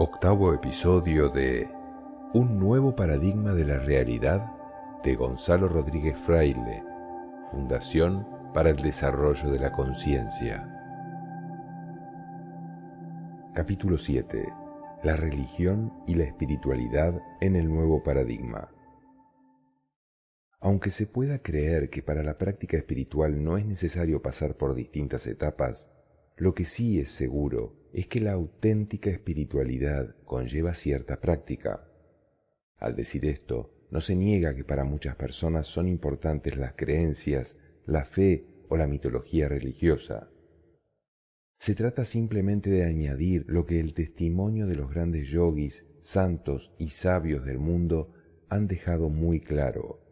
Octavo episodio de Un nuevo paradigma de la realidad de Gonzalo Rodríguez Fraile, Fundación para el Desarrollo de la Conciencia. Capítulo 7. La religión y la espiritualidad en el nuevo paradigma. Aunque se pueda creer que para la práctica espiritual no es necesario pasar por distintas etapas, lo que sí es seguro es que la auténtica espiritualidad conlleva cierta práctica. Al decir esto, no se niega que para muchas personas son importantes las creencias, la fe o la mitología religiosa. Se trata simplemente de añadir lo que el testimonio de los grandes yogis, santos y sabios del mundo han dejado muy claro.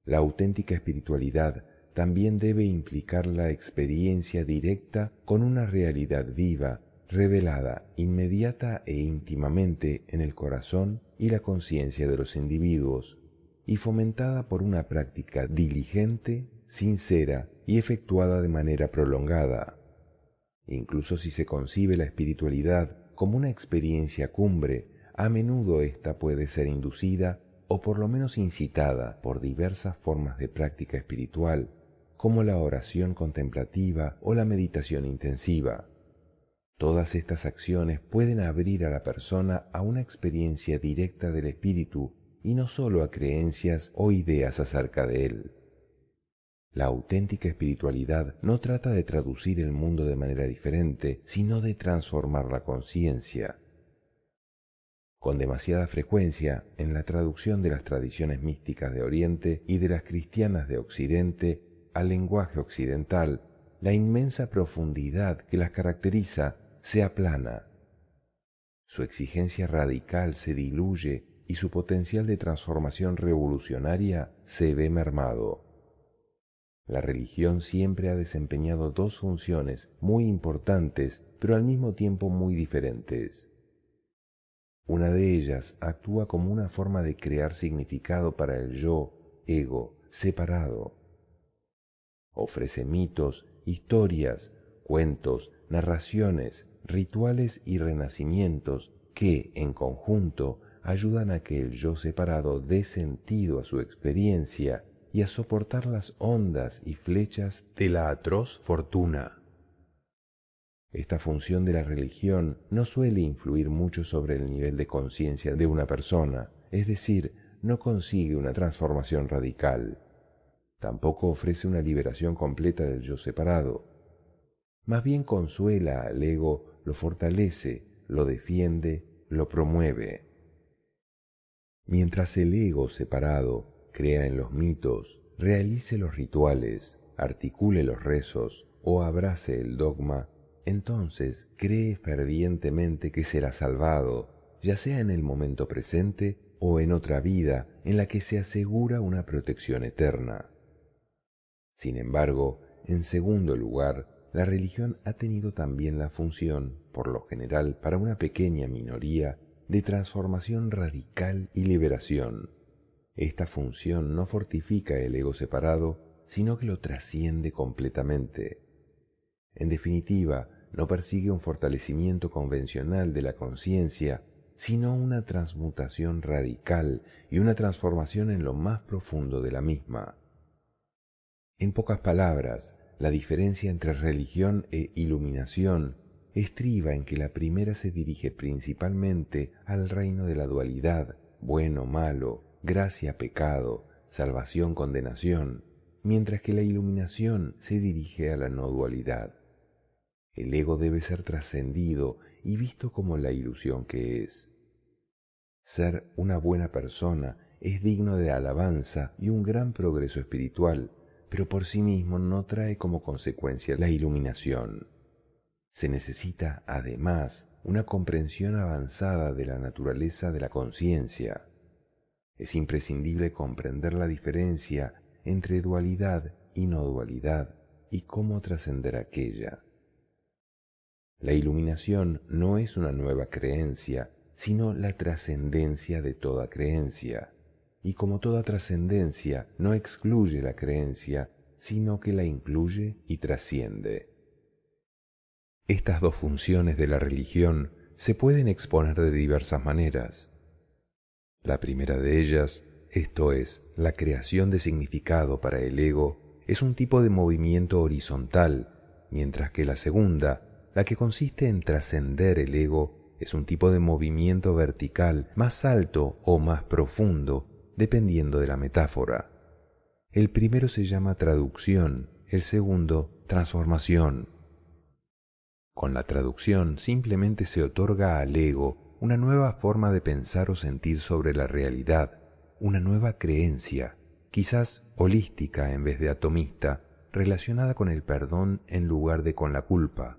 La auténtica espiritualidad también debe implicar la experiencia directa con una realidad viva, revelada inmediata e íntimamente en el corazón y la conciencia de los individuos, y fomentada por una práctica diligente, sincera y efectuada de manera prolongada. Incluso si se concibe la espiritualidad como una experiencia cumbre, a menudo ésta puede ser inducida o por lo menos incitada por diversas formas de práctica espiritual, como la oración contemplativa o la meditación intensiva. Todas estas acciones pueden abrir a la persona a una experiencia directa del espíritu y no solo a creencias o ideas acerca de él. La auténtica espiritualidad no trata de traducir el mundo de manera diferente, sino de transformar la conciencia. Con demasiada frecuencia, en la traducción de las tradiciones místicas de Oriente y de las cristianas de Occidente al lenguaje occidental, la inmensa profundidad que las caracteriza se aplana. Su exigencia radical se diluye y su potencial de transformación revolucionaria se ve mermado. La religión siempre ha desempeñado dos funciones muy importantes, pero al mismo tiempo muy diferentes. Una de ellas actúa como una forma de crear significado para el yo, ego, separado. Ofrece mitos, historias, cuentos, narraciones, rituales y renacimientos que, en conjunto, ayudan a que el yo separado dé sentido a su experiencia y a soportar las ondas y flechas de la atroz fortuna. Esta función de la religión no suele influir mucho sobre el nivel de conciencia de una persona, es decir, no consigue una transformación radical. Tampoco ofrece una liberación completa del yo separado. Más bien consuela al ego, lo fortalece, lo defiende, lo promueve. Mientras el ego separado crea en los mitos, realice los rituales, articule los rezos o abrace el dogma, entonces cree fervientemente que será salvado, ya sea en el momento presente o en otra vida en la que se asegura una protección eterna. Sin embargo, en segundo lugar, la religión ha tenido también la función, por lo general para una pequeña minoría, de transformación radical y liberación. Esta función no fortifica el ego separado, sino que lo trasciende completamente. En definitiva, no persigue un fortalecimiento convencional de la conciencia, sino una transmutación radical y una transformación en lo más profundo de la misma. En pocas palabras, la diferencia entre religión e iluminación estriba en que la primera se dirige principalmente al reino de la dualidad, bueno-malo, gracia-pecado, salvación-condenación, mientras que la iluminación se dirige a la no-dualidad. El ego debe ser trascendido y visto como la ilusión que es. Ser una buena persona es digno de alabanza y un gran progreso espiritual, pero por sí mismo no trae como consecuencia la iluminación. Se necesita, además, una comprensión avanzada de la naturaleza de la conciencia. Es imprescindible comprender la diferencia entre dualidad y no dualidad y cómo trascender aquella. La iluminación no es una nueva creencia, sino la trascendencia de toda creencia. Y como toda trascendencia no excluye la creencia, sino que la incluye y trasciende. Estas dos funciones de la religión se pueden exponer de diversas maneras. La primera de ellas, esto es, la creación de significado para el ego, es un tipo de movimiento horizontal, mientras que la segunda, la que consiste en trascender el ego, es un tipo de movimiento vertical más alto o más profundo, dependiendo de la metáfora. El primero se llama traducción, el segundo, transformación. Con la traducción simplemente se otorga al ego una nueva forma de pensar o sentir sobre la realidad, una nueva creencia, quizás holística en vez de atomista, relacionada con el perdón en lugar de con la culpa,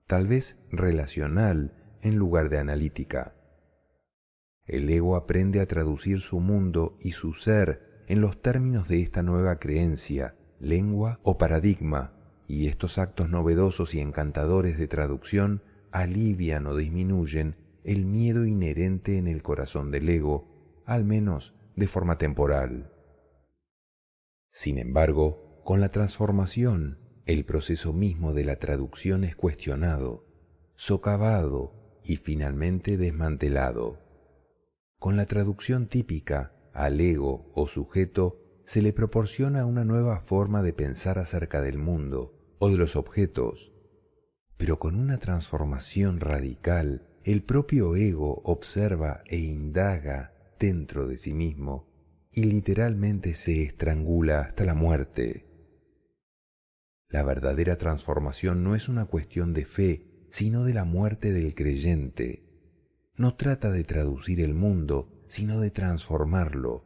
tal vez relacional en lugar de analítica. El ego aprende a traducir su mundo y su ser en los términos de esta nueva creencia, lengua o paradigma, y estos actos novedosos y encantadores de traducción alivian o disminuyen el miedo inherente en el corazón del ego, al menos de forma temporal. Sin embargo, con la transformación, el proceso mismo de la traducción es cuestionado, socavado y finalmente desmantelado. Con la traducción típica, al ego o sujeto se le proporciona una nueva forma de pensar acerca del mundo o de los objetos, pero con una transformación radical, el propio ego observa e indaga dentro de sí mismo y literalmente se estrangula hasta la muerte. La verdadera transformación no es una cuestión de fe, sino de la muerte del creyente. No trata de traducir el mundo, sino de transformarlo.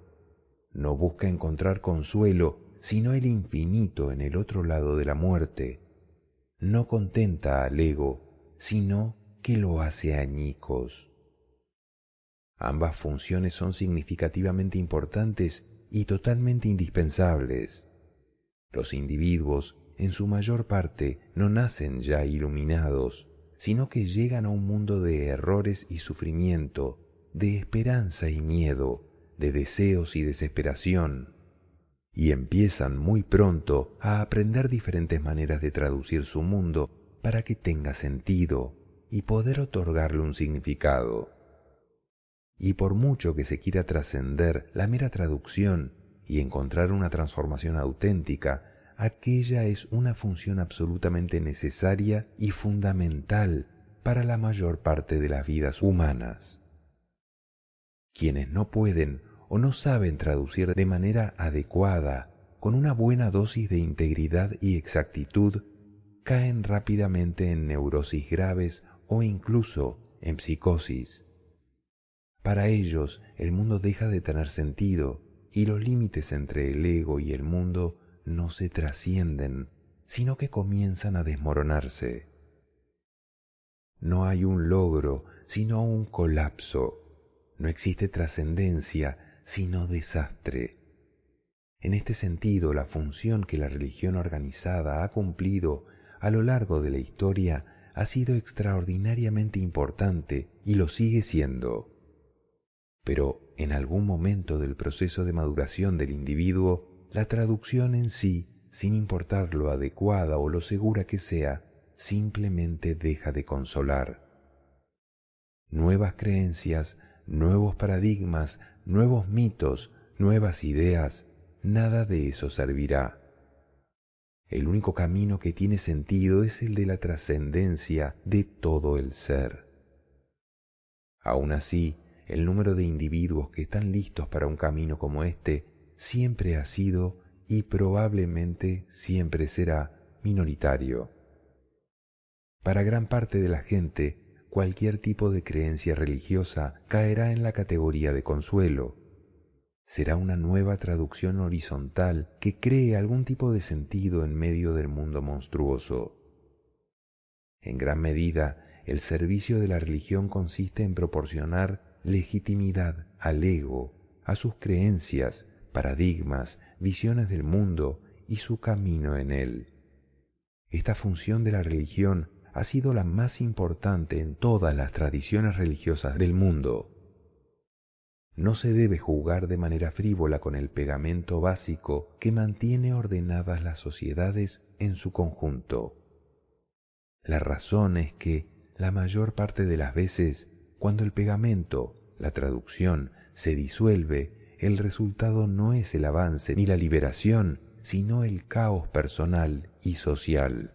No busca encontrar consuelo, sino el infinito en el otro lado de la muerte. No contenta al ego, sino que lo hace añicos. Ambas funciones son significativamente importantes y totalmente indispensables. Los individuos, en su mayor parte, no nacen ya iluminados, sino que llegan a un mundo de errores y sufrimiento, de esperanza y miedo, de deseos y desesperación, y empiezan muy pronto a aprender diferentes maneras de traducir su mundo para que tenga sentido y poder otorgarle un significado. Y por mucho que se quiera trascender la mera traducción y encontrar una transformación auténtica, aquella es una función absolutamente necesaria y fundamental para la mayor parte de las vidas humanas. Quienes no pueden o no saben traducir de manera adecuada, con una buena dosis de integridad y exactitud, caen rápidamente en neurosis graves o incluso en psicosis. Para ellos, el mundo deja de tener sentido y los límites entre el ego y el mundo no se trascienden, sino que comienzan a desmoronarse. No hay un logro, sino un colapso. No existe trascendencia, sino desastre. En este sentido, la función que la religión organizada ha cumplido a lo largo de la historia ha sido extraordinariamente importante y lo sigue siendo. Pero en algún momento del proceso de maduración del individuo, la traducción en sí, sin importar lo adecuada o lo segura que sea, simplemente deja de consolar. Nuevas creencias, nuevos paradigmas, nuevos mitos, nuevas ideas, nada de eso servirá. El único camino que tiene sentido es el de la trascendencia de todo el ser. Aún así, el número de individuos que están listos para un camino como este siempre ha sido y probablemente siempre será minoritario. Para gran parte de la gente, cualquier tipo de creencia religiosa caerá en la categoría de consuelo. Será una nueva traducción horizontal que cree algún tipo de sentido en medio del mundo monstruoso. En gran medida, el servicio de la religión consiste en proporcionar legitimidad al ego, a sus creencias, paradigmas, visiones del mundo y su camino en él. Esta función de la religión ha sido la más importante en todas las tradiciones religiosas del mundo. No se debe jugar de manera frívola con el pegamento básico que mantiene ordenadas las sociedades en su conjunto. La razón es que la mayor parte de las veces, cuando el pegamento, la traducción, se disuelve, el resultado no es el avance ni la liberación, sino el caos personal y social.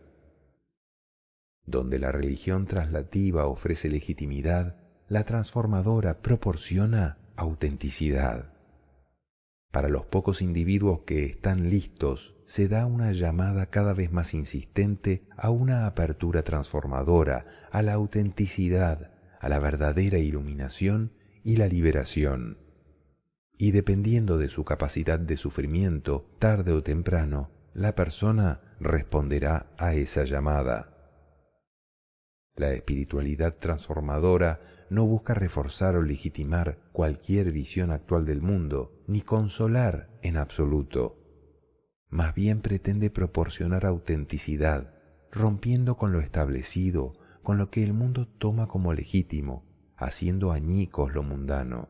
Donde la religión traslativa ofrece legitimidad, la transformadora proporciona autenticidad. Para los pocos individuos que están listos, se da una llamada cada vez más insistente a una apertura transformadora, a la autenticidad, a la verdadera iluminación y la liberación. Y dependiendo de su capacidad de sufrimiento, tarde o temprano, la persona responderá a esa llamada. La espiritualidad transformadora no busca reforzar o legitimar cualquier visión actual del mundo, ni consolar en absoluto. Más bien pretende proporcionar autenticidad, rompiendo con lo establecido, con lo que el mundo toma como legítimo, haciendo añicos lo mundano.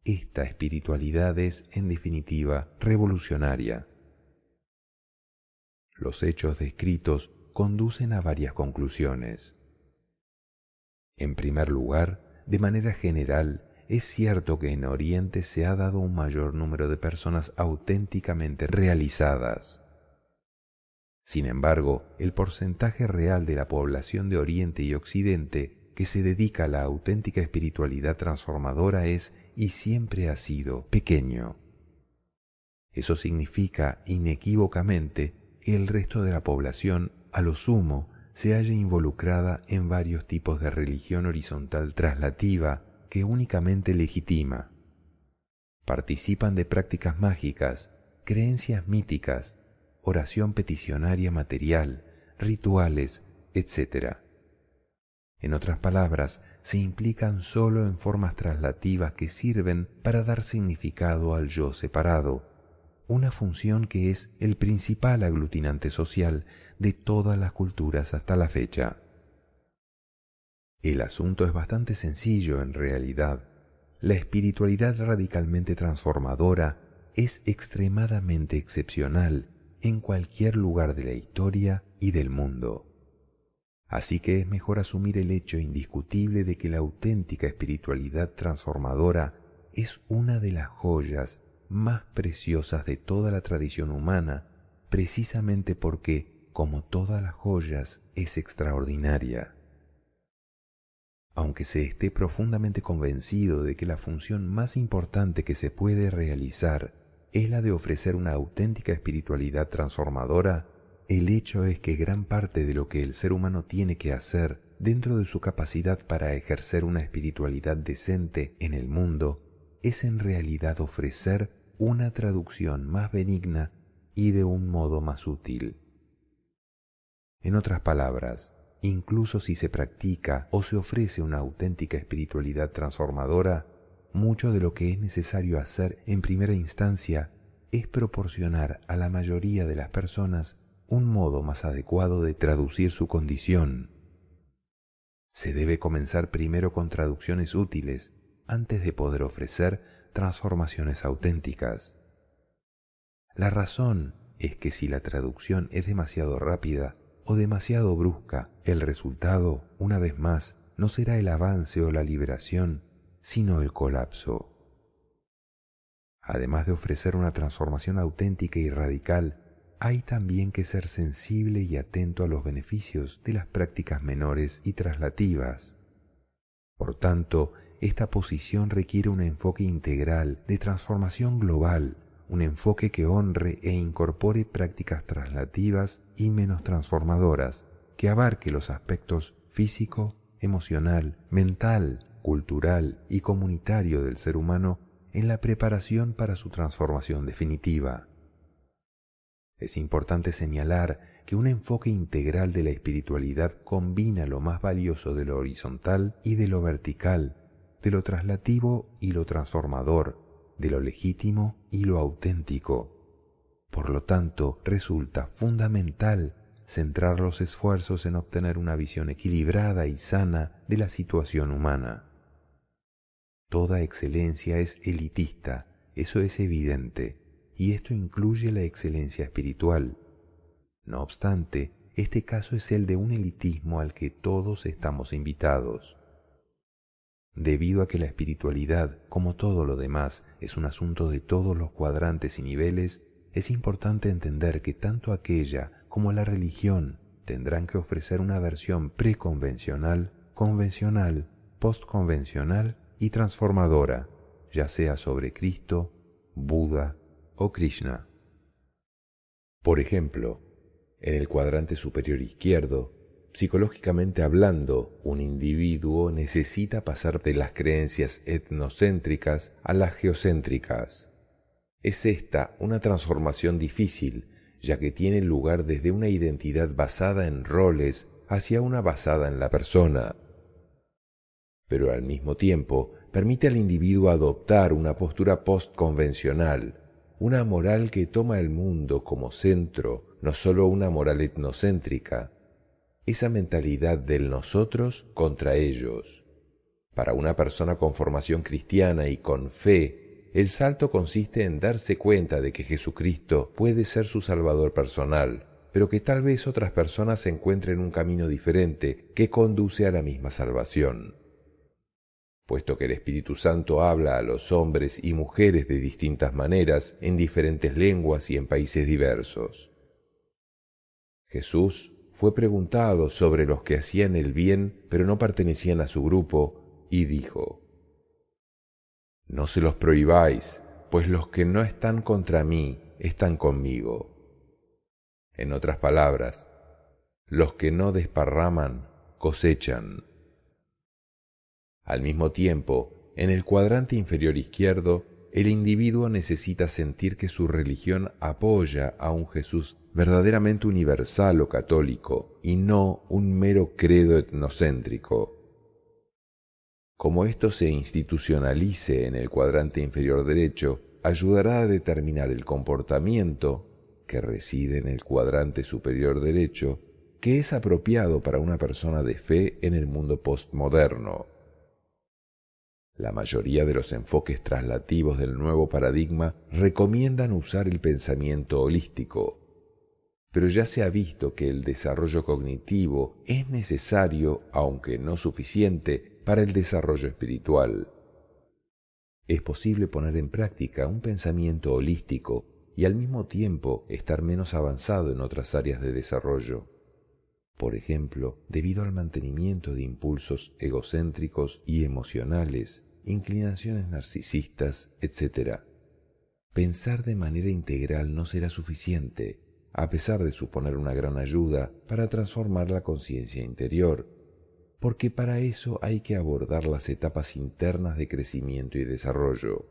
Esta espiritualidad es, en definitiva, revolucionaria. Los hechos descritos conducen a varias conclusiones. En primer lugar, de manera general, es cierto que en Oriente se ha dado un mayor número de personas auténticamente realizadas. Sin embargo, el porcentaje real de la población de Oriente y Occidente que se dedica a la auténtica espiritualidad transformadora es, y siempre ha sido, pequeño. Eso significa inequívocamente que el resto de la población, a lo sumo, se halla involucrada en varios tipos de religión horizontal traslativa que únicamente legitima. Participan de prácticas mágicas, creencias míticas, oración peticionaria material, rituales, etc. En otras palabras, se implican solo en formas traslativas que sirven para dar significado al yo separado, una función que es el principal aglutinante social de todas las culturas hasta la fecha. El asunto es bastante sencillo en realidad. La espiritualidad radicalmente transformadora es extremadamente excepcional en cualquier lugar de la historia y del mundo. Así que es mejor asumir el hecho indiscutible de que la auténtica espiritualidad transformadora es una de las joyas más preciosas de toda la tradición humana, precisamente porque, como todas las joyas, es extraordinaria. Aunque se esté profundamente convencido de que la función más importante que se puede realizar es la de ofrecer una auténtica espiritualidad transformadora, el hecho es que gran parte de lo que el ser humano tiene que hacer dentro de su capacidad para ejercer una espiritualidad decente en el mundo es en realidad ofrecer una traducción más benigna y de un modo más útil. En otras palabras, incluso si se practica o se ofrece una auténtica espiritualidad transformadora, mucho de lo que es necesario hacer en primera instancia es proporcionar a la mayoría de las personas un modo más adecuado de traducir su condición. Se debe comenzar primero con traducciones útiles antes de poder ofrecer transformaciones auténticas. La razón es que si la traducción es demasiado rápida o demasiado brusca, el resultado, una vez más, no será el avance o la liberación, sino el colapso. Además de ofrecer una transformación auténtica y radical, hay también que ser sensible y atento a los beneficios de las prácticas menores y traslativas. Por tanto, esta posición requiere un enfoque integral de transformación global, un enfoque que honre e incorpore prácticas traslativas y menos transformadoras, que abarque los aspectos físico, emocional, mental, cultural y comunitario del ser humano en la preparación para su transformación definitiva. Es importante señalar que un enfoque integral de la espiritualidad combina lo más valioso de lo horizontal y de lo vertical, de lo traslativo y lo transformador, de lo legítimo y lo auténtico. Por lo tanto, resulta fundamental centrar los esfuerzos en obtener una visión equilibrada y sana de la situación humana. Toda excelencia es elitista, eso es evidente, y esto incluye la excelencia espiritual. No obstante, este caso es el de un elitismo al que todos estamos invitados. Debido a que la espiritualidad, como todo lo demás, es un asunto de todos los cuadrantes y niveles, es importante entender que tanto aquella como la religión tendrán que ofrecer una versión preconvencional, convencional, postconvencional y transformadora, ya sea sobre Cristo, Buda o Krishna. Por ejemplo, en el cuadrante superior izquierdo, psicológicamente hablando, un individuo necesita pasar de las creencias etnocéntricas a las geocéntricas. Es esta una transformación difícil, ya que tiene lugar desde una identidad basada en roles hacia una basada en la persona. Pero al mismo tiempo permite al individuo adoptar una postura postconvencional, una moral que toma el mundo como centro, no solo una moral etnocéntrica, esa mentalidad del nosotros contra ellos. Para una persona con formación cristiana y con fe, el salto consiste en darse cuenta de que Jesucristo puede ser su Salvador personal, pero que tal vez otras personas encuentren un camino diferente que conduce a la misma salvación. Puesto que el Espíritu Santo habla a los hombres y mujeres de distintas maneras, en diferentes lenguas y en países diversos. Jesús fue preguntado sobre los que hacían el bien pero no pertenecían a su grupo, y dijo: «No se los prohibáis, pues los que no están contra mí están conmigo». En otras palabras, los que no desparraman cosechan. Al mismo tiempo, en el cuadrante inferior izquierdo, el individuo necesita sentir que su religión apoya a un Jesús verdaderamente universal o católico, y no un mero credo etnocéntrico. Como esto se institucionalice en el cuadrante inferior derecho, ayudará a determinar el comportamiento, que reside en el cuadrante superior derecho, que es apropiado para una persona de fe en el mundo postmoderno. La mayoría de los enfoques traslativos del nuevo paradigma recomiendan usar el pensamiento holístico, pero ya se ha visto que el desarrollo cognitivo es necesario, aunque no suficiente, para el desarrollo espiritual. Es posible poner en práctica un pensamiento holístico y al mismo tiempo estar menos avanzado en otras áreas de desarrollo. Por ejemplo, debido al mantenimiento de impulsos egocéntricos y emocionales, inclinaciones narcisistas, etc. Pensar de manera integral no será suficiente, a pesar de suponer una gran ayuda para transformar la conciencia interior, porque para eso hay que abordar las etapas internas de crecimiento y desarrollo.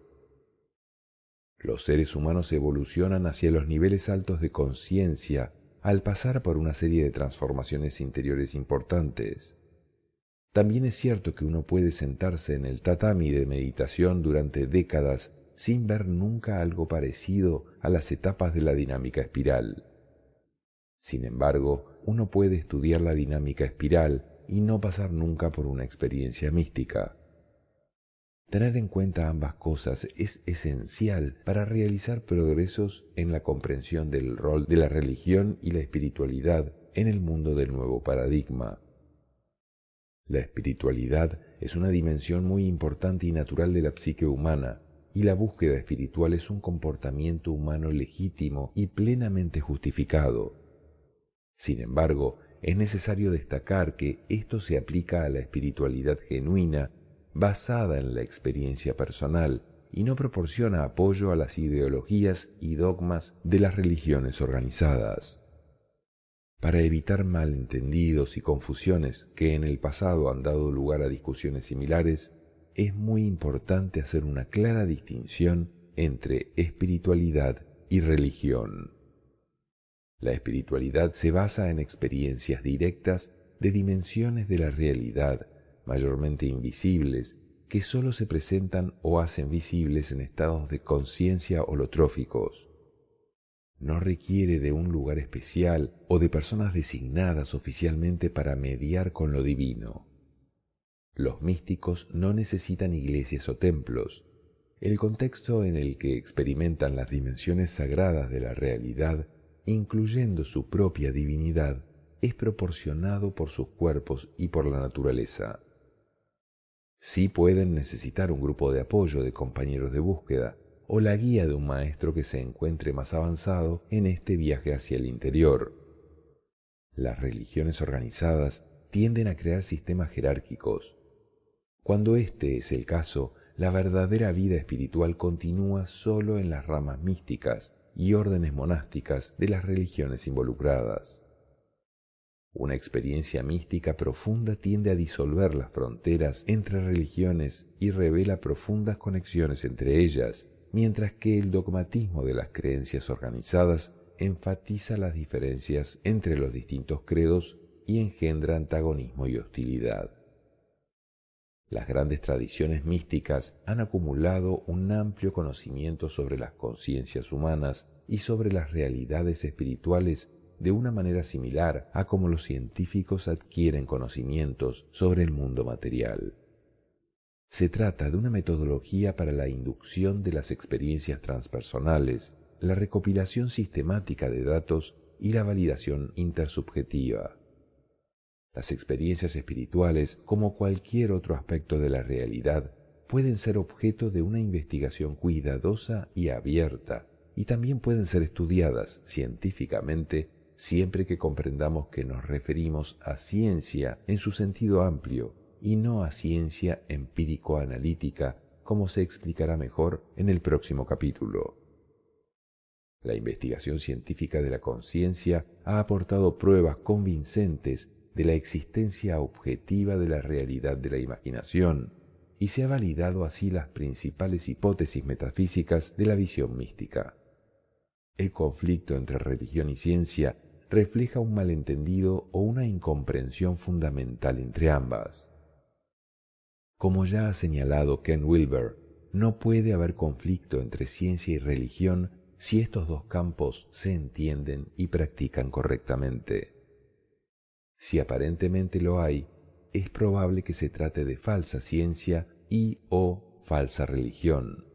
Los seres humanos evolucionan hacia los niveles altos de conciencia al pasar por una serie de transformaciones interiores importantes. También es cierto que uno puede sentarse en el tatami de meditación durante décadas sin ver nunca algo parecido a las etapas de la dinámica espiral. Sin embargo, uno puede estudiar la dinámica espiral y no pasar nunca por una experiencia mística. Tener en cuenta ambas cosas es esencial para realizar progresos en la comprensión del rol de la religión y la espiritualidad en el mundo del nuevo paradigma. La espiritualidad es una dimensión muy importante y natural de la psique humana, y la búsqueda espiritual es un comportamiento humano legítimo y plenamente justificado. Sin embargo, es necesario destacar que esto se aplica a la espiritualidad genuina, basada en la experiencia personal, y no proporciona apoyo a las ideologías y dogmas de las religiones organizadas. Para evitar malentendidos y confusiones que en el pasado han dado lugar a discusiones similares, es muy importante hacer una clara distinción entre espiritualidad y religión. La espiritualidad se basa en experiencias directas de dimensiones de la realidad, mayormente invisibles, que sólo se presentan o hacen visibles en estados de conciencia holotróficos. No requiere de un lugar especial o de personas designadas oficialmente para mediar con lo divino. Los místicos no necesitan iglesias o templos. El contexto en el que experimentan las dimensiones sagradas de la realidad, incluyendo su propia divinidad, es proporcionado por sus cuerpos y por la naturaleza. Sí pueden necesitar un grupo de apoyo de compañeros de búsqueda o la guía de un maestro que se encuentre más avanzado en este viaje hacia el interior. Las religiones organizadas tienden a crear sistemas jerárquicos. Cuando este es el caso, la verdadera vida espiritual continúa solo en las ramas místicas y órdenes monásticas de las religiones involucradas. Una experiencia mística profunda tiende a disolver las fronteras entre religiones y revela profundas conexiones entre ellas, mientras que el dogmatismo de las creencias organizadas enfatiza las diferencias entre los distintos credos y engendra antagonismo y hostilidad. Las grandes tradiciones místicas han acumulado un amplio conocimiento sobre las conciencias humanas y sobre las realidades espirituales de una manera similar a como los científicos adquieren conocimientos sobre el mundo material. Se trata de una metodología para la inducción de las experiencias transpersonales, la recopilación sistemática de datos y la validación intersubjetiva. Las experiencias espirituales, como cualquier otro aspecto de la realidad, pueden ser objeto de una investigación cuidadosa y abierta, y también pueden ser estudiadas científicamente siempre que comprendamos que nos referimos a ciencia en su sentido amplio y no a ciencia empírico-analítica, como se explicará mejor en el próximo capítulo. La investigación científica de la conciencia ha aportado pruebas convincentes de la existencia objetiva de la realidad de la imaginación, y se ha validado así las principales hipótesis metafísicas de la visión mística. El conflicto entre religión y ciencia refleja un malentendido o una incomprensión fundamental entre ambas. Como ya ha señalado Ken Wilber, no puede haber conflicto entre ciencia y religión si estos dos campos se entienden y practican correctamente. Si aparentemente lo hay, es probable que se trate de falsa ciencia y/o falsa religión.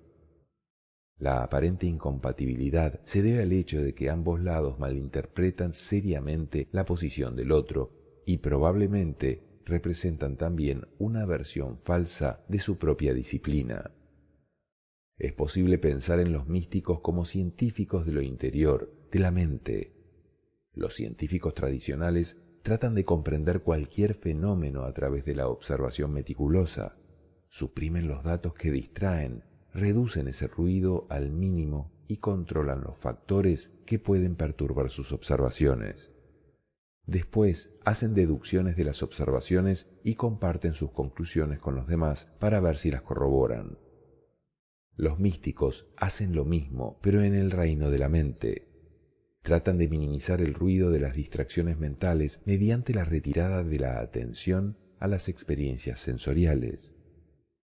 La aparente incompatibilidad se debe al hecho de que ambos lados malinterpretan seriamente la posición del otro y probablemente representan también una versión falsa de su propia disciplina. Es posible pensar en los místicos como científicos de lo interior, de la mente. Los científicos tradicionales tratan de comprender cualquier fenómeno a través de la observación meticulosa. Suprimen los datos que distraen, reducen ese ruido al mínimo y controlan los factores que pueden perturbar sus observaciones. Después hacen deducciones de las observaciones y comparten sus conclusiones con los demás para ver si las corroboran. Los místicos hacen lo mismo, pero en el reino de la mente. Tratan de minimizar el ruido de las distracciones mentales mediante la retirada de la atención a las experiencias sensoriales.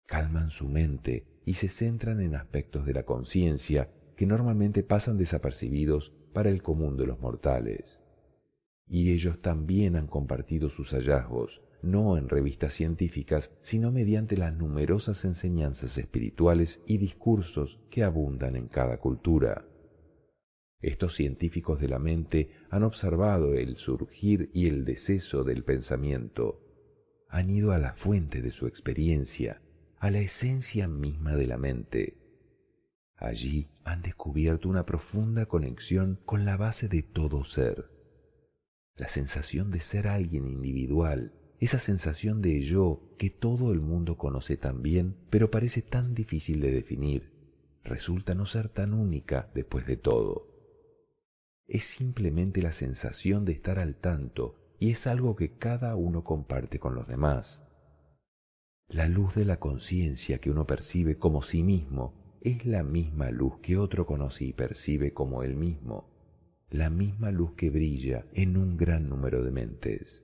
Calman su mente y se centran en aspectos de la conciencia que normalmente pasan desapercibidos para el común de los mortales. Y ellos también han compartido sus hallazgos, no en revistas científicas, sino mediante las numerosas enseñanzas espirituales y discursos que abundan en cada cultura. Estos científicos de la mente han observado el surgir y el deceso del pensamiento. Han ido a la fuente de su experiencia, a la esencia misma de la mente. Allí han descubierto una profunda conexión con la base de todo ser. La sensación de ser alguien individual, esa sensación de yo que todo el mundo conoce tan bien, pero parece tan difícil de definir, resulta no ser tan única después de todo. Es simplemente la sensación de estar al tanto y es algo que cada uno comparte con los demás. La luz de la conciencia que uno percibe como sí mismo es la misma luz que otro conoce y percibe como él mismo, la misma luz que brilla en un gran número de mentes.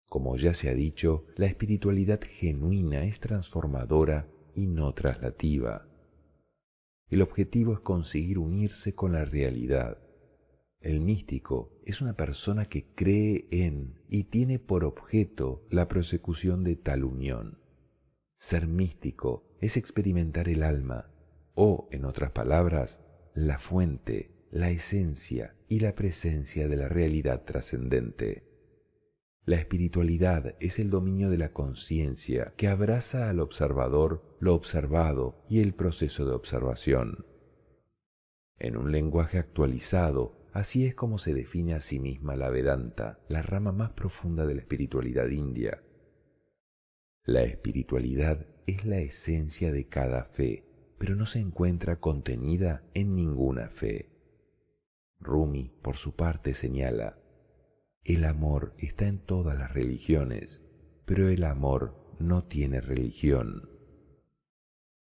Como ya se ha dicho, la espiritualidad genuina es transformadora y no traslativa. El objetivo es conseguir unirse con la realidad. El místico es una persona que cree en y tiene por objeto la prosecución de tal unión. Ser místico es experimentar el alma, o, en otras palabras, la fuente, la esencia y la presencia de la realidad trascendente. La espiritualidad es el dominio de la conciencia que abraza al observador, lo observado y el proceso de observación. En un lenguaje actualizado, así es como se define a sí misma la Vedanta, la rama más profunda de la espiritualidad india. La espiritualidad es la esencia de cada fe, pero no se encuentra contenida en ninguna fe. Rumi, por su parte, señala: el amor está en todas las religiones, pero el amor no tiene religión.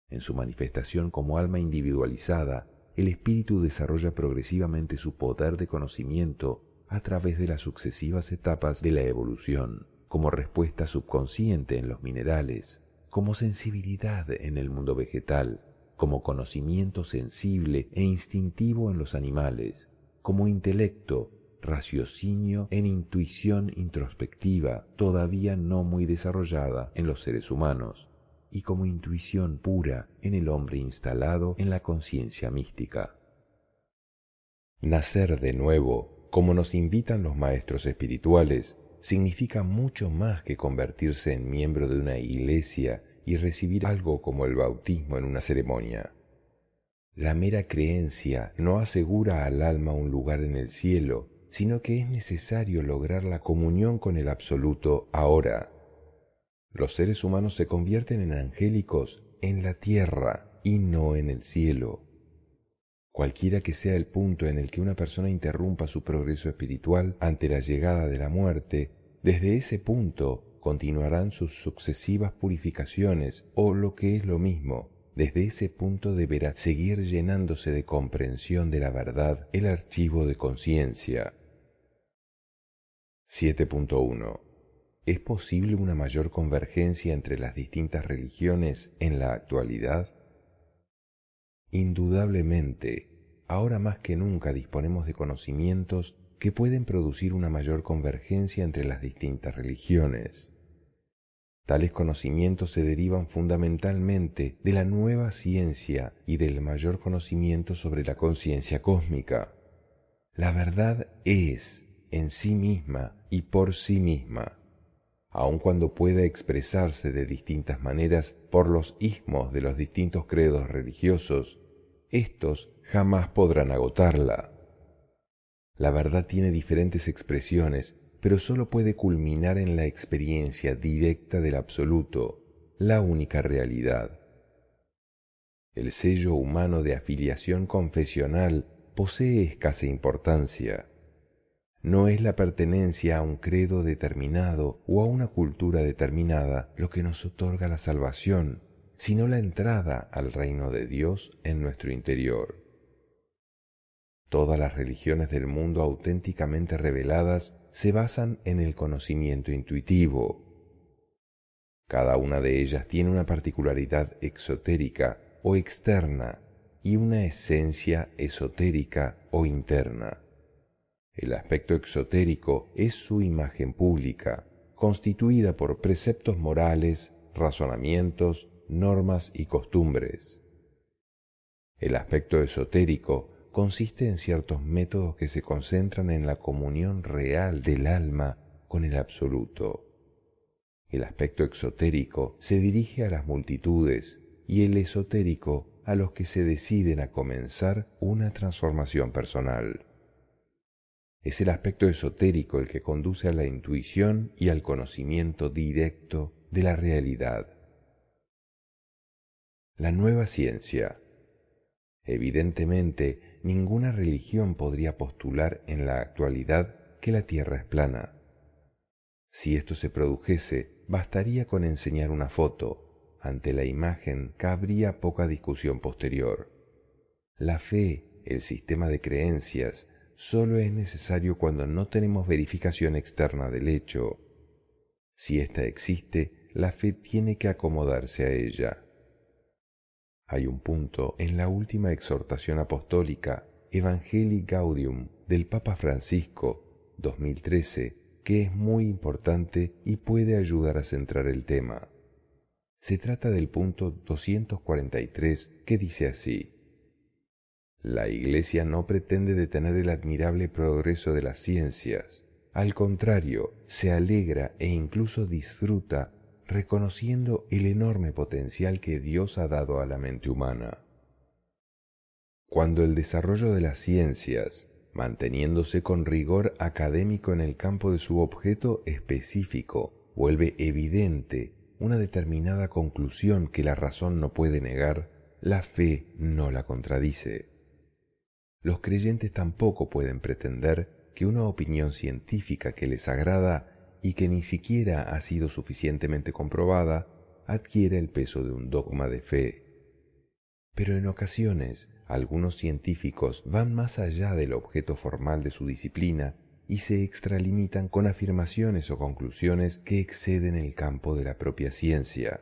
En su manifestación como alma individualizada, el espíritu desarrolla progresivamente su poder de conocimiento a través de las sucesivas etapas de la evolución, como respuesta subconsciente en los minerales, como sensibilidad en el mundo vegetal, como conocimiento sensible e instintivo en los animales, como intelecto, raciocinio en intuición introspectiva todavía no muy desarrollada en los seres humanos, y como intuición pura en el hombre instalado en la conciencia mística. Nacer de nuevo, como nos invitan los maestros espirituales, significa mucho más que convertirse en miembro de una iglesia y recibir algo como el bautismo en una ceremonia. La mera creencia no asegura al alma un lugar en el cielo, sino que es necesario lograr la comunión con el Absoluto ahora. Los seres humanos se convierten en angélicos en la tierra y no en el cielo. Cualquiera que sea el punto en el que una persona interrumpa su progreso espiritual ante la llegada de la muerte, desde ese punto continuarán sus sucesivas purificaciones o, lo que es lo mismo, desde ese punto deberá seguir llenándose de comprensión de la verdad el archivo de conciencia. 7.1. ¿Es posible una mayor convergencia entre las distintas religiones en la actualidad? Indudablemente, ahora más que nunca disponemos de conocimientos que pueden producir una mayor convergencia entre las distintas religiones. Tales conocimientos se derivan fundamentalmente de la nueva ciencia y del mayor conocimiento sobre la conciencia cósmica. La verdad es, en sí misma y por sí misma, aun cuando pueda expresarse de distintas maneras por los ismos de los distintos credos religiosos, estos jamás podrán agotarla. La verdad tiene diferentes expresiones, pero sólo puede culminar en la experiencia directa del absoluto, la única realidad. El sello humano de afiliación confesional posee escasa importancia. No es la pertenencia a un credo determinado o a una cultura determinada lo que nos otorga la salvación, sino la entrada al reino de Dios en nuestro interior. Todas las religiones del mundo auténticamente reveladas se basan en el conocimiento intuitivo. Cada una de ellas tiene una particularidad exotérica o externa y una esencia esotérica o interna. El aspecto exotérico es su imagen pública, constituida por preceptos morales, razonamientos, normas y costumbres. El aspecto esotérico consiste en ciertos métodos que se concentran en la comunión real del alma con el absoluto. El aspecto exotérico se dirige a las multitudes y el esotérico a los que se deciden a comenzar una transformación personal. Es el aspecto esotérico el que conduce a la intuición y al conocimiento directo de la realidad. La nueva ciencia. Evidentemente, ninguna religión podría postular en la actualidad que la Tierra es plana. Si esto se produjese, bastaría con enseñar una foto. Ante la imagen cabría poca discusión posterior. La fe, el sistema de creencias, solo es necesario cuando no tenemos verificación externa del hecho. Si ésta existe, la fe tiene que acomodarse a ella. Hay un punto en la última exhortación apostólica, Evangelii Gaudium, del Papa Francisco, 2013, que es muy importante y puede ayudar a centrar el tema. Se trata del punto 243, que dice así: La Iglesia no pretende detener el admirable progreso de las ciencias. Al contrario, se alegra e incluso disfruta reconociendo el enorme potencial que Dios ha dado a la mente humana. Cuando el desarrollo de las ciencias, manteniéndose con rigor académico en el campo de su objeto específico, vuelve evidente una determinada conclusión que la razón no puede negar, la fe no la contradice. Los creyentes tampoco pueden pretender que una opinión científica que les agrada y que ni siquiera ha sido suficientemente comprobada adquiera el peso de un dogma de fe. Pero en ocasiones, algunos científicos van más allá del objeto formal de su disciplina y se extralimitan con afirmaciones o conclusiones que exceden el campo de la propia ciencia.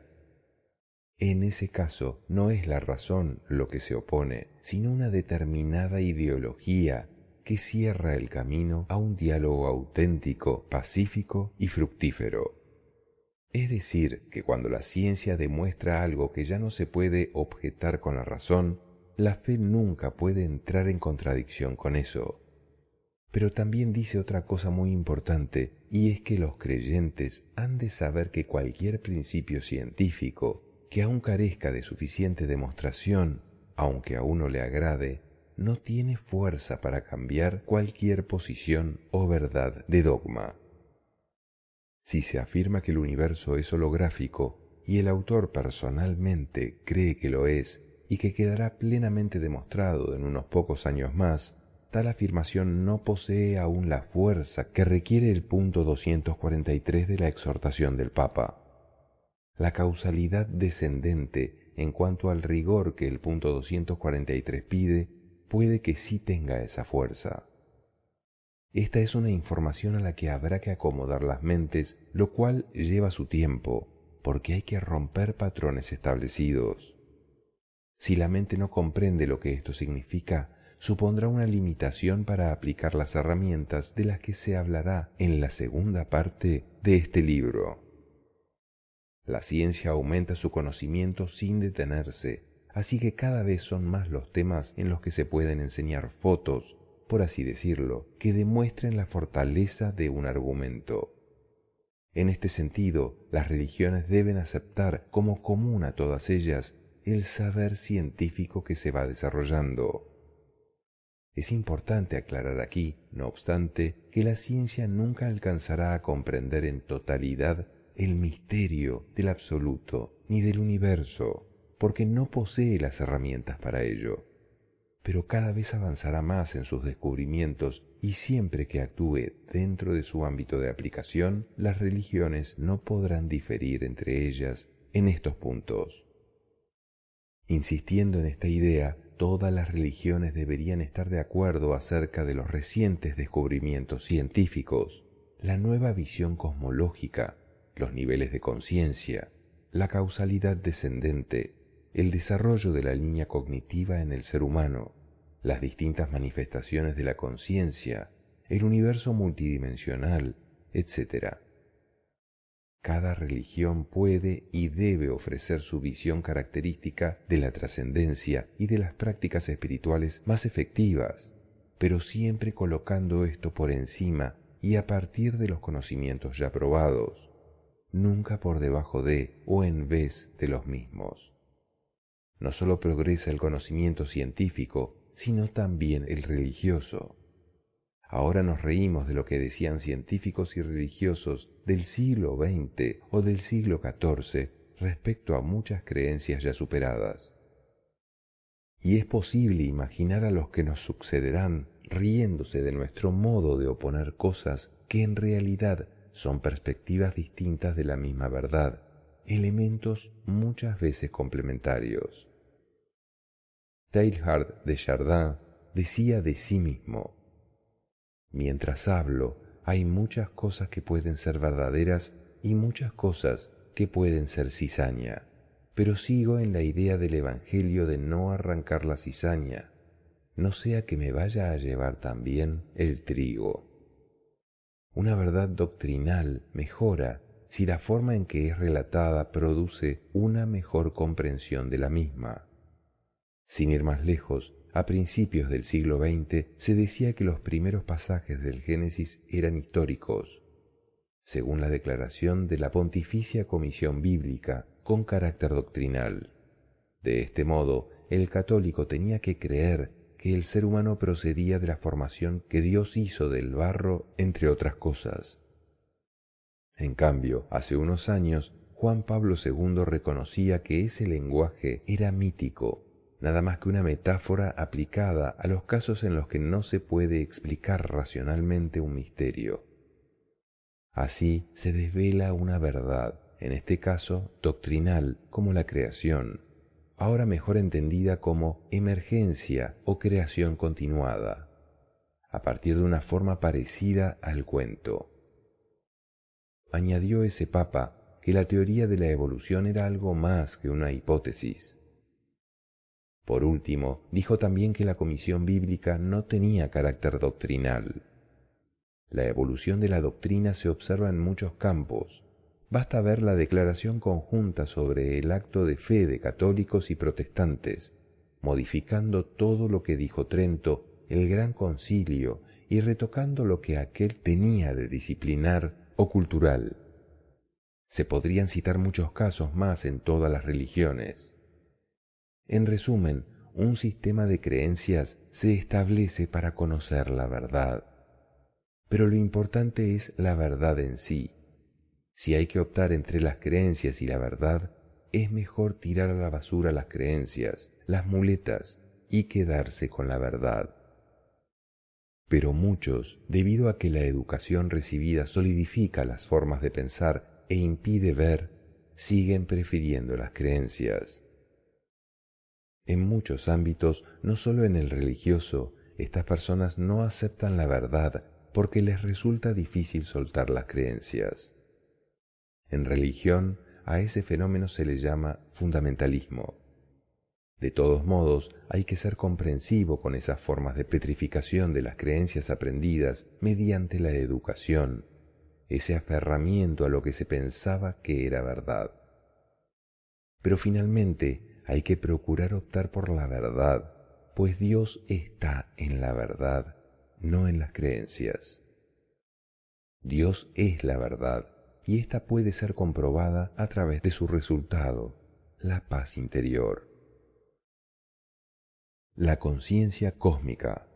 En ese caso, no es la razón lo que se opone, sino una determinada ideología que cierra el camino a un diálogo auténtico, pacífico y fructífero. Es decir, que cuando la ciencia demuestra algo que ya no se puede objetar con la razón, la fe nunca puede entrar en contradicción con eso. Pero también dice otra cosa muy importante, y es que los creyentes han de saber que cualquier principio científico que aun carezca de suficiente demostración, aunque a uno le agrade, no tiene fuerza para cambiar cualquier posición o verdad de dogma. Si se afirma que el universo es holográfico y el autor personalmente cree que lo es y que quedará plenamente demostrado en unos pocos años más, tal afirmación no posee aún la fuerza que requiere el punto 243 de la exhortación del Papa. La causalidad descendente en cuanto al rigor que el punto 243 pide, puede que sí tenga esa fuerza. Esta es una información a la que habrá que acomodar las mentes, lo cual lleva su tiempo, porque hay que romper patrones establecidos. Si la mente no comprende lo que esto significa, supondrá una limitación para aplicar las herramientas de las que se hablará en la segunda parte de este libro. La ciencia aumenta su conocimiento sin detenerse, así que cada vez son más los temas en los que se pueden enseñar fotos, por así decirlo, que demuestren la fortaleza de un argumento. En este sentido, las religiones deben aceptar como común a todas ellas el saber científico que se va desarrollando. Es importante aclarar aquí, no obstante, que la ciencia nunca alcanzará a comprender en totalidad el misterio del absoluto ni del universo, porque no posee las herramientas para ello. Pero cada vez avanzará más en sus descubrimientos y siempre que actúe dentro de su ámbito de aplicación, las religiones no podrán diferir entre ellas en estos puntos. Insistiendo en esta idea, todas las religiones deberían estar de acuerdo acerca de los recientes descubrimientos científicos, la nueva visión cosmológica, los niveles de conciencia, la causalidad descendente, el desarrollo de la línea cognitiva en el ser humano, las distintas manifestaciones de la conciencia, el universo multidimensional, etc. Cada religión puede y debe ofrecer su visión característica de la trascendencia y de las prácticas espirituales más efectivas, pero siempre colocando esto por encima y a partir de los conocimientos ya probados, nunca por debajo de o en vez de los mismos. No solo progresa el conocimiento científico, sino también el religioso. Ahora nos reímos de lo que decían científicos y religiosos del siglo XX o del siglo XIV respecto a muchas creencias ya superadas. Y es posible imaginar a los que nos sucederán riéndose de nuestro modo de oponer cosas que en realidad son perspectivas distintas de la misma verdad, elementos muchas veces complementarios. Teilhard de Chardin decía de sí mismo: mientras hablo, hay muchas cosas que pueden ser verdaderas y muchas cosas que pueden ser cizaña, pero sigo en la idea del Evangelio de no arrancar la cizaña, no sea que me vaya a llevar también el trigo. Una verdad doctrinal mejora si la forma en que es relatada produce una mejor comprensión de la misma. Sin ir más lejos, a principios del siglo XX se decía que los primeros pasajes del Génesis eran históricos, según la declaración de la Pontificia Comisión Bíblica con carácter doctrinal. De este modo, el católico tenía que creer que el ser humano procedía de la formación que Dios hizo del barro, entre otras cosas. En cambio, hace unos años, Juan Pablo II reconocía que ese lenguaje era mítico, nada más que una metáfora aplicada a los casos en los que no se puede explicar racionalmente un misterio. Así se desvela una verdad, en este caso doctrinal, como la creación, ahora mejor entendida como emergencia o creación continuada, a partir de una forma parecida al cuento. Añadió ese papa que la teoría de la evolución era algo más que una hipótesis. Por último, dijo también que la Comisión Bíblica no tenía carácter doctrinal. La evolución de la doctrina se observa en muchos campos. Basta ver la declaración conjunta sobre el acto de fe de católicos y protestantes, modificando todo lo que dijo Trento, el Gran Concilio, y retocando lo que aquel tenía de disciplinar o cultural. Se podrían citar muchos casos más en todas las religiones. En resumen, un sistema de creencias se establece para conocer la verdad. Pero lo importante es la verdad en sí. Si hay que optar entre las creencias y la verdad, es mejor tirar a la basura las creencias, las muletas, y quedarse con la verdad. Pero muchos, debido a que la educación recibida solidifica las formas de pensar e impide ver, siguen prefiriendo las creencias. En muchos ámbitos, no solo en el religioso, estas personas no aceptan la verdad porque les resulta difícil soltar las creencias. En religión, a ese fenómeno se le llama fundamentalismo. De todos modos, hay que ser comprensivo con esas formas de petrificación de las creencias aprendidas mediante la educación, ese aferramiento a lo que se pensaba que era verdad. Pero finalmente hay que procurar optar por la verdad, pues Dios está en la verdad, no en las creencias. Dios es la verdad, y ésta puede ser comprobada a través de su resultado, la paz interior. La conciencia cósmica.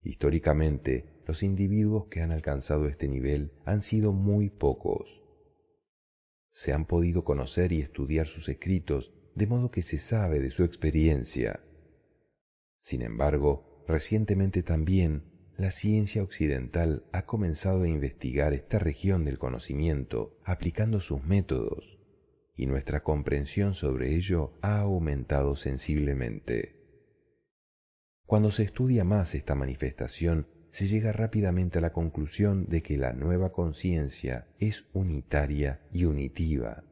Históricamente, los individuos que han alcanzado este nivel han sido muy pocos. Se han podido conocer y estudiar sus escritos, de modo que se sabe de su experiencia. Sin embargo, recientemente también, la ciencia occidental ha comenzado a investigar esta región del conocimiento, aplicando sus métodos, y nuestra comprensión sobre ello ha aumentado sensiblemente. Cuando se estudia más esta manifestación, se llega rápidamente a la conclusión de que la nueva conciencia es unitaria y unitiva.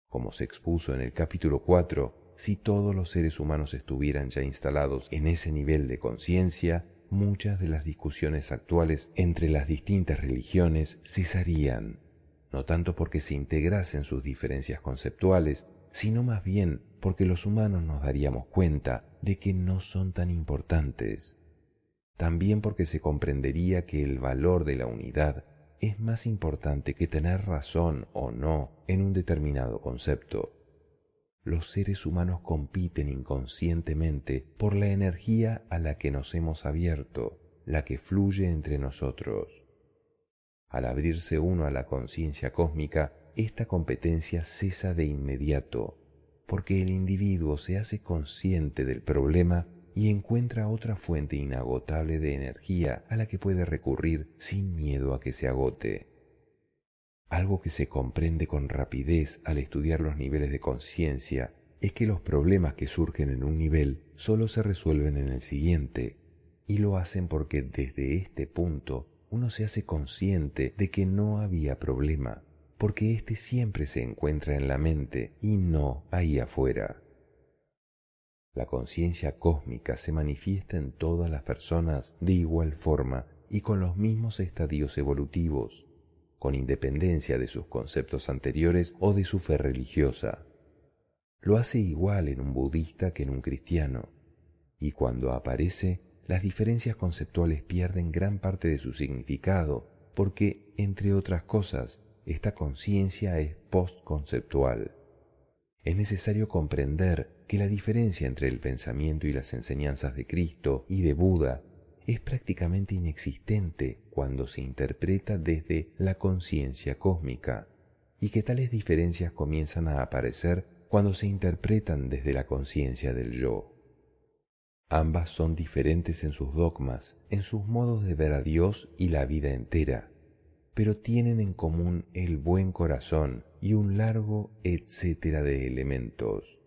Como se expuso en el capítulo 4, si todos los seres humanos estuvieran ya instalados en ese nivel de conciencia, muchas de las discusiones actuales entre las distintas religiones cesarían, no tanto porque se integrasen sus diferencias conceptuales, sino más bien porque los humanos nos daríamos cuenta de que no son tan importantes. También porque se comprendería que el valor de la unidad es más importante que tener razón o no en un determinado concepto. Los seres humanos compiten inconscientemente por la energía a la que nos hemos abierto, la que fluye entre nosotros. Al abrirse uno a la conciencia cósmica, esta competencia cesa de inmediato, porque el individuo se hace consciente del problema y encuentra otra fuente inagotable de energía a la que puede recurrir sin miedo a que se agote. Algo que se comprende con rapidez al estudiar los niveles de conciencia es que los problemas que surgen en un nivel solo se resuelven en el siguiente, y lo hacen porque desde este punto uno se hace consciente de que no había problema, porque éste siempre se encuentra en la mente y no ahí afuera. La conciencia cósmica se manifiesta en todas las personas de igual forma y con los mismos estadios evolutivos, con independencia de sus conceptos anteriores o de su fe religiosa. Lo hace igual en un budista que en un cristiano, y cuando aparece, las diferencias conceptuales pierden gran parte de su significado, porque, entre otras cosas, esta conciencia es postconceptual. Es necesario comprender que la diferencia entre el pensamiento y las enseñanzas de Cristo y de Buda es prácticamente inexistente cuando se interpreta desde la conciencia cósmica, y que tales diferencias comienzan a aparecer cuando se interpretan desde la conciencia del yo. Ambas son diferentes en sus dogmas, en sus modos de ver a Dios y la vida entera, pero tienen en común el buen corazón y un largo etcétera de elementos.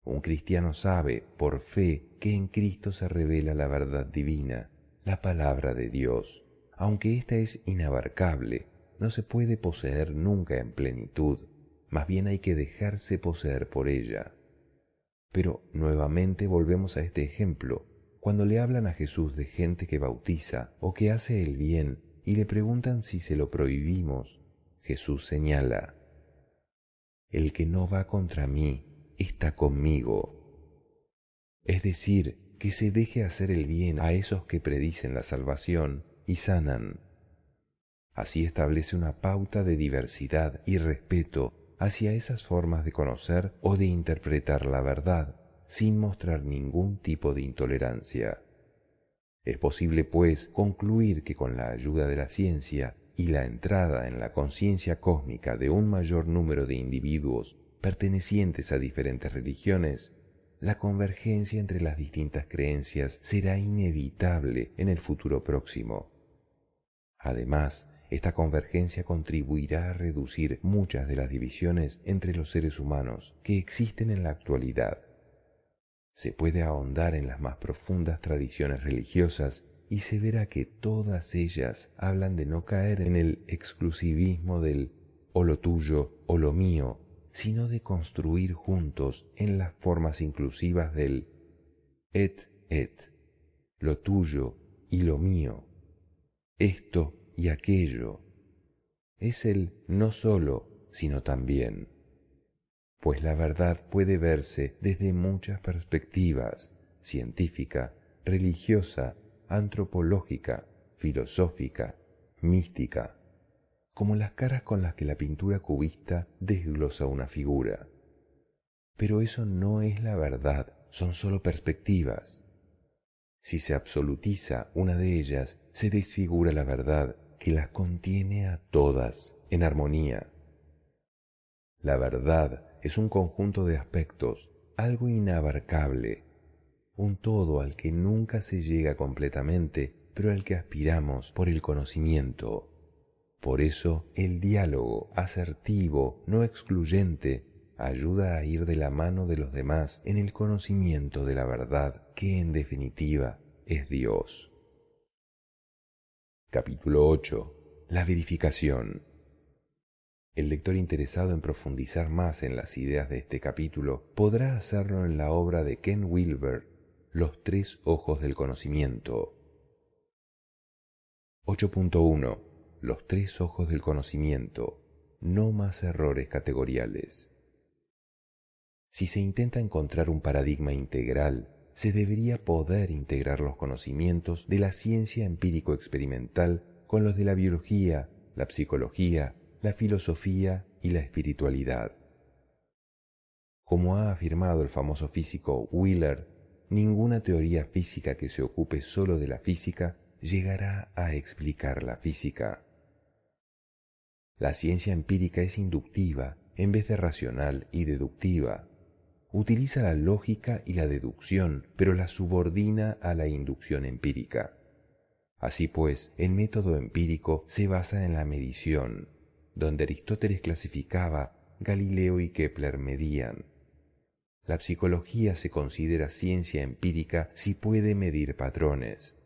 Un cristiano sabe, por fe, que en Cristo se revela la verdad divina, la palabra de Dios. Aunque ésta es inabarcable, no se puede poseer nunca en plenitud, más bien hay que dejarse poseer por ella. Pero nuevamente volvemos a este ejemplo. Cuando le hablan a Jesús de gente que bautiza o que hace el bien y le preguntan si se lo prohibimos, Jesús señala: el que no va contra mí está conmigo. Es decir, que se deje hacer el bien a esos que predicen la salvación y sanan. Así establece una pauta de diversidad y respeto hacia esas formas de conocer o de interpretar la verdad, sin mostrar ningún tipo de intolerancia. Es posible, pues, concluir que con la ayuda de la ciencia y la entrada en la conciencia cósmica de un mayor número de individuos pertenecientes a diferentes religiones, la convergencia entre las distintas creencias será inevitable en el futuro próximo. Además, esta convergencia contribuirá a reducir muchas de las divisiones entre los seres humanos que existen en la actualidad. Se puede ahondar en las más profundas tradiciones religiosas y se verá que todas ellas hablan de no caer en el exclusivismo del o lo tuyo o lo mío, sino de construir juntos en las formas inclusivas del et, lo tuyo y lo mío, esto y aquello. Es el no solo, sino también. Pues la verdad puede verse desde muchas perspectivas: científica, religiosa, antropológica, filosófica, mística, como las caras con las que la pintura cubista desglosa una figura. Pero eso no es la verdad, son solo perspectivas. Si se absolutiza una de ellas, se desfigura la verdad que las contiene a todas en armonía. La verdad es un conjunto de aspectos, algo inabarcable, un todo al que nunca se llega completamente, pero al que aspiramos por el conocimiento. Por eso, el diálogo asertivo, no excluyente, ayuda a ir de la mano de los demás en el conocimiento de la verdad, que en definitiva es Dios. Capítulo 8. La verificación. El lector interesado en profundizar más en las ideas de este capítulo podrá hacerlo en la obra de Ken Wilber, Los tres ojos del conocimiento. 8.1. Los tres ojos del conocimiento. No más errores categoriales. Si se intenta encontrar un paradigma integral, se debería poder integrar los conocimientos de la ciencia empírico-experimental con los de la biología, la psicología, la filosofía y la espiritualidad. Como ha afirmado el famoso físico Wheeler, ninguna teoría física que se ocupe solo de la física llegará a explicar la física. La ciencia empírica es inductiva en vez de racional y deductiva. Utiliza la lógica y la deducción, pero la subordina a la inducción empírica. Así pues, el método empírico se basa en la medición. Donde Aristóteles clasificaba, Galileo y Kepler medían. La psicología se considera ciencia empírica si puede medir patrones.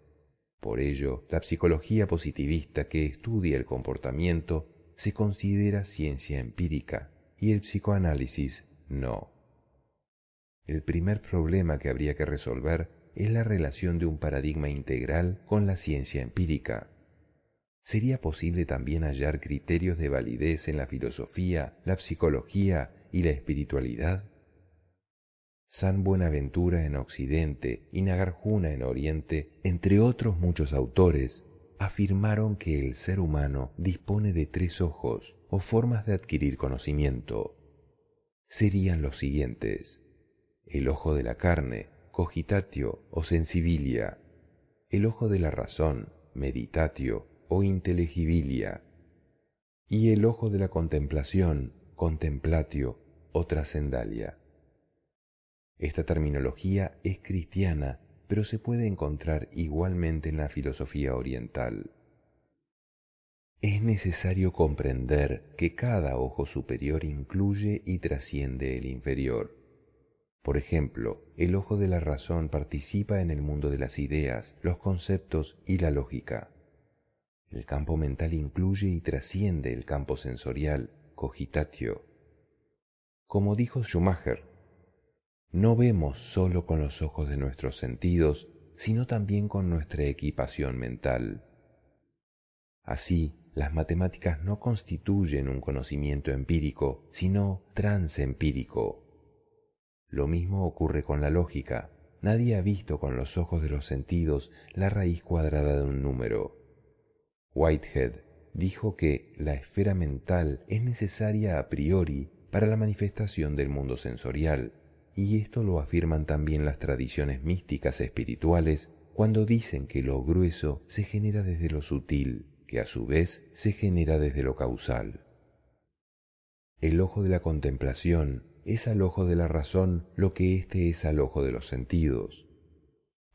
Por ello, la psicología positivista, que estudia el comportamiento, se considera ciencia empírica y el psicoanálisis no. El primer problema que habría que resolver es la relación de un paradigma integral con la ciencia empírica. ¿Sería posible también hallar criterios de validez en la filosofía, la psicología y la espiritualidad? San Buenaventura en Occidente y Nagarjuna en Oriente, entre otros muchos autores, afirmaron que el ser humano dispone de 3 ojos o formas de adquirir conocimiento. Serían los siguientes: el ojo de la carne, cogitatio o sensibilia; el ojo de la razón, meditatio o inteligibilia; y el ojo de la contemplación, contemplatio o trascendalia. Esta terminología es cristiana, pero se puede encontrar igualmente en la filosofía oriental. Es necesario comprender que cada ojo superior incluye y trasciende el inferior. Por ejemplo, el ojo de la razón participa en el mundo de las ideas, los conceptos y la lógica. El campo mental incluye y trasciende el campo sensorial, cogitatio. Como dijo Schumacher, no vemos solo con los ojos de nuestros sentidos, sino también con nuestra equipación mental. Así, las matemáticas no constituyen un conocimiento empírico, sino transempírico. Lo mismo ocurre con la lógica. Nadie ha visto con los ojos de los sentidos la raíz cuadrada de un número. Whitehead dijo que la esfera mental es necesaria a priori para la manifestación del mundo sensorial, y esto lo afirman también las tradiciones místicas espirituales cuando dicen que lo grueso se genera desde lo sutil, que a su vez se genera desde lo causal. El ojo de la contemplación es al ojo de la razón lo que éste es al ojo de los sentidos.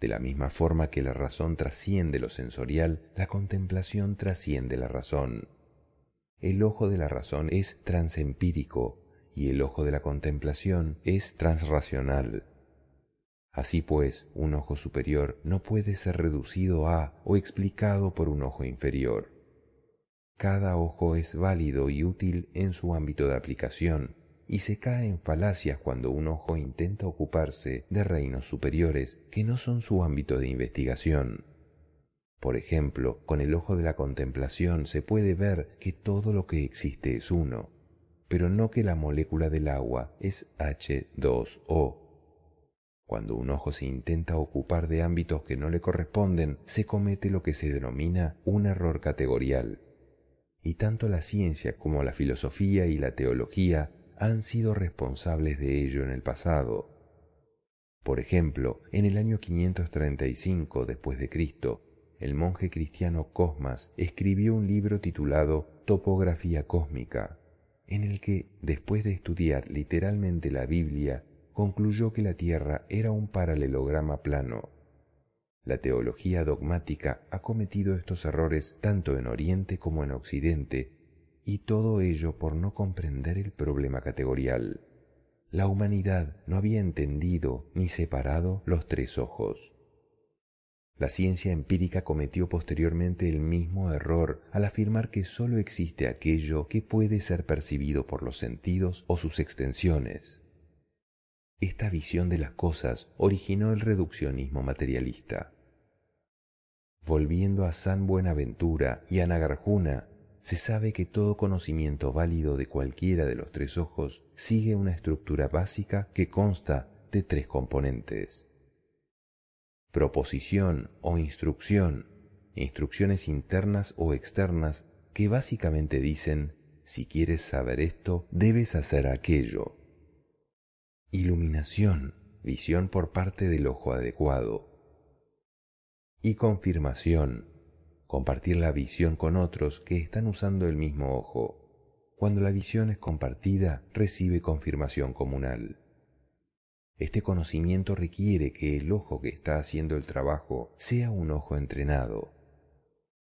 De la misma forma que la razón trasciende lo sensorial, la contemplación trasciende la razón. El ojo de la razón es transempírico y el ojo de la contemplación es transracional. Así pues, un ojo superior no puede ser reducido a o explicado por un ojo inferior. Cada ojo es válido y útil en su ámbito de aplicación, y se cae en falacias cuando un ojo intenta ocuparse de reinos superiores que no son su ámbito de investigación. Por ejemplo, con el ojo de la contemplación se puede ver que todo lo que existe es uno, pero no que la molécula del agua es H2O. Cuando un ojo se intenta ocupar de ámbitos que no le corresponden, se comete lo que se denomina un error categorial. Y tanto la ciencia como la filosofía y la teología han sido responsables de ello en el pasado. Por ejemplo, en el año 535 después de Cristo, el monje cristiano Cosmas escribió un libro titulado Topografía Cósmica, en el que, después de estudiar literalmente la Biblia, concluyó que la Tierra era un paralelograma plano. La teología dogmática ha cometido estos errores tanto en Oriente como en Occidente, y todo ello por no comprender el problema categorial. La humanidad no había entendido ni separado los 3 ojos. La ciencia empírica cometió posteriormente el mismo error al afirmar que sólo existe aquello que puede ser percibido por los sentidos o sus extensiones. Esta visión de las cosas originó el reduccionismo materialista. Volviendo a San Buenaventura y a Nagarjuna, se sabe que todo conocimiento válido de cualquiera de los 3 ojos sigue una estructura básica que consta de 3 componentes. Proposición o instrucción, instrucciones internas o externas que básicamente dicen: si quieres saber esto, debes hacer aquello. Iluminación, visión por parte del ojo adecuado. Y confirmación, compartir la visión con otros que están usando el mismo ojo. Cuando la visión es compartida, recibe confirmación comunal. Este conocimiento requiere que el ojo que está haciendo el trabajo sea un ojo entrenado.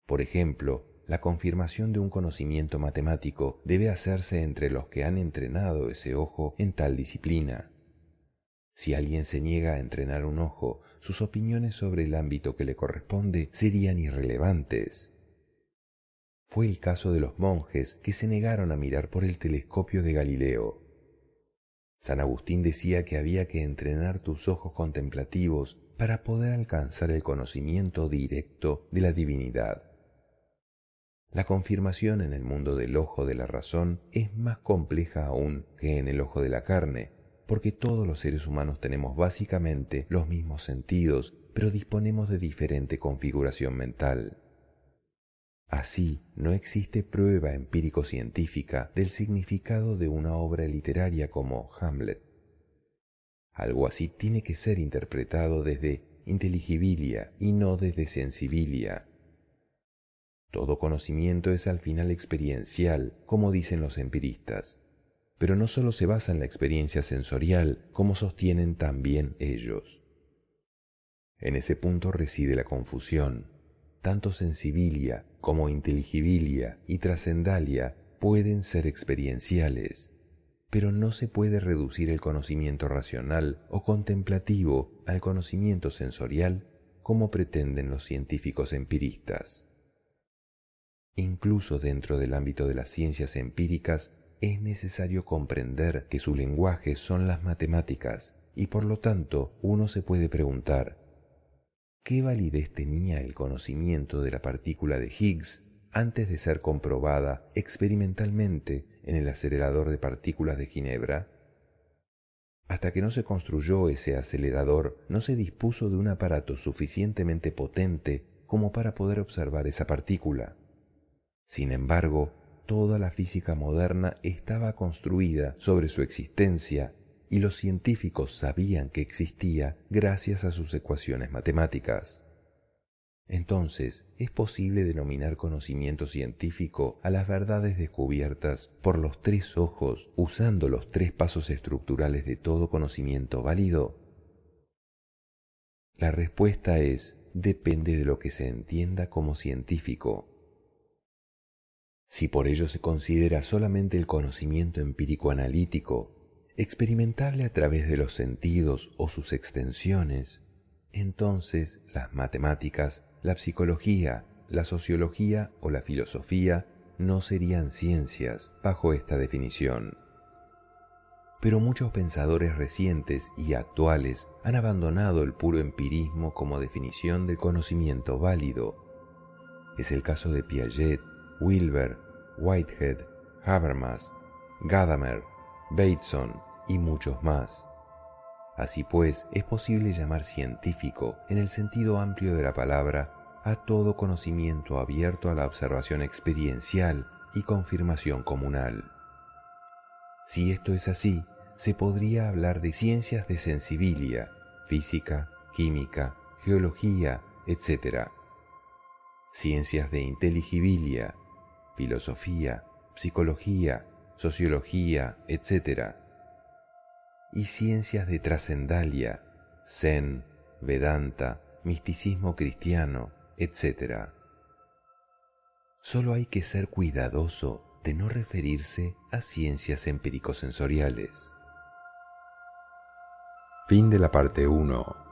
Por ejemplo, la confirmación de un conocimiento matemático debe hacerse entre los que han entrenado ese ojo en tal disciplina. Si alguien se niega a entrenar un ojo, sus opiniones sobre el ámbito que le corresponde serían irrelevantes. Fue el caso de los monjes que se negaron a mirar por el telescopio de Galileo. San Agustín decía que había que entrenar tus ojos contemplativos para poder alcanzar el conocimiento directo de la divinidad. La confirmación en el mundo del ojo de la razón es más compleja aún que en el ojo de la carne, porque todos los seres humanos tenemos básicamente los mismos sentidos, pero disponemos de diferente configuración mental. Así, no existe prueba empírico-científica del significado de una obra literaria como Hamlet. Algo así tiene que ser interpretado desde inteligibilia y no desde sensibilia. Todo conocimiento es al final experiencial, como dicen los empiristas, pero no solo se basa en la experiencia sensorial, como sostienen también ellos. En ese punto reside la confusión. Tanto sensibilia como inteligibilia y trascendalia pueden ser experienciales, pero no se puede reducir el conocimiento racional o contemplativo al conocimiento sensorial como pretenden los científicos empiristas. Incluso dentro del ámbito de las ciencias empíricas es necesario comprender que su lenguaje son las matemáticas y por lo tanto uno se puede preguntar, ¿qué validez tenía el conocimiento de la partícula de Higgs antes de ser comprobada experimentalmente en el acelerador de partículas de Ginebra? Hasta que no se construyó ese acelerador, no se dispuso de un aparato suficientemente potente como para poder observar esa partícula. Sin embargo, toda la física moderna estaba construida sobre su existencia y los científicos sabían que existía gracias a sus ecuaciones matemáticas. Entonces, ¿es posible denominar conocimiento científico a las verdades descubiertas por los tres ojos usando los tres pasos estructurales de todo conocimiento válido? La respuesta es, depende de lo que se entienda como científico. Si por ello se considera solamente el conocimiento empírico-analítico, experimentable a través de los sentidos o sus extensiones, entonces las matemáticas, la psicología, la sociología o la filosofía no serían ciencias bajo esta definición. Pero muchos pensadores recientes y actuales han abandonado el puro empirismo como definición del conocimiento válido. Es el caso de Piaget, Wilber, Whitehead, Habermas, Gadamer, Bateson y muchos más. Así pues, es posible llamar científico, en el sentido amplio de la palabra, a todo conocimiento abierto a la observación experiencial y confirmación comunal. Si esto es así, se podría hablar de ciencias de sensibilia, física, química, geología, etc. Ciencias de inteligibilia, filosofía, psicología, sociología, etc. Y ciencias de trascendalia, Zen, Vedanta, misticismo cristiano, etc. Solo hay que ser cuidadoso de no referirse a ciencias empírico-sensoriales. Fin de la parte 1.